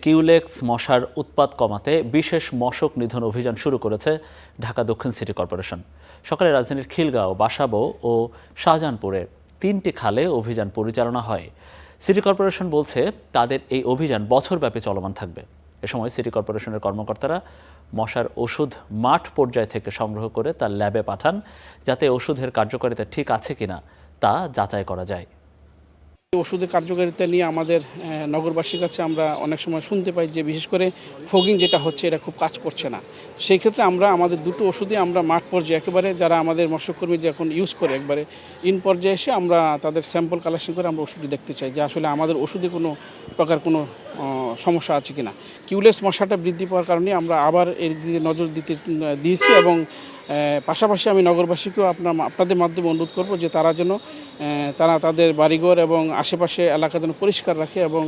Culex মশার উৎপাত কমাতে বিশেষ মশক নিধন অভিযান শুরু করেছে ঢাকা দক্ষিণ সিটি কর্পোরেশন। সকালে রাজধানীর খিলগাঁও, বাসাবো ও শাহজাহানপুরে 3টি খালে অভিযান পরিচালনা হয়। সিটি কর্পোরেশন বলছে তাদের এই অভিযান বছরব্যাপী চলমান থাকবে। এ সময় সিটি কর্পোরেশনের কর্মকর্তারা মশার ওষুধ মাঠ পর্যায় থেকে সংগ্রহ করে তা ল্যাবে পাঠান, যাতে ওষুধের কার্যকারিতা ঠিক আছে কিনা তা যাচাই করা যায়। ওষুধের কার্যকারিতা নিয়ে আমাদের নগরবাসীর কাছে আমরা অনেক সময় শুনতে পাই যে বিশেষ করে ফগিং যেটা হচ্ছে এটা খুব কাজ করছে না। সেই ক্ষেত্রে আমরা আমাদের দুটো ওষুধে আমরা মাঠ পর্যায়ে একেবারে যারা আমাদের মৎস্যকর্মী যখন ইউজ করে একবারে ইন পর্যায়ে এসে আমরা তাদের স্যাম্পল কালেকশন করে আমরা ওষুধটি দেখতে চাই যে আসলে আমাদের ওষুধে কোনো প্রকার কোনো সমস্যা আছে কিনা। কিউলেক্স মশাটা বৃদ্ধি পাওয়ার কারণে আমরা আবার এর দিকে নজর দিয়েছি এবং পাশাপাশি আমি নগরবাসীকেও আপনাদের মাধ্যমে অনুরোধ করব যে তারা যেন তাদের বাড়িঘর এবং আশেপাশে এলাকা যেন পরিষ্কার রাখে এবং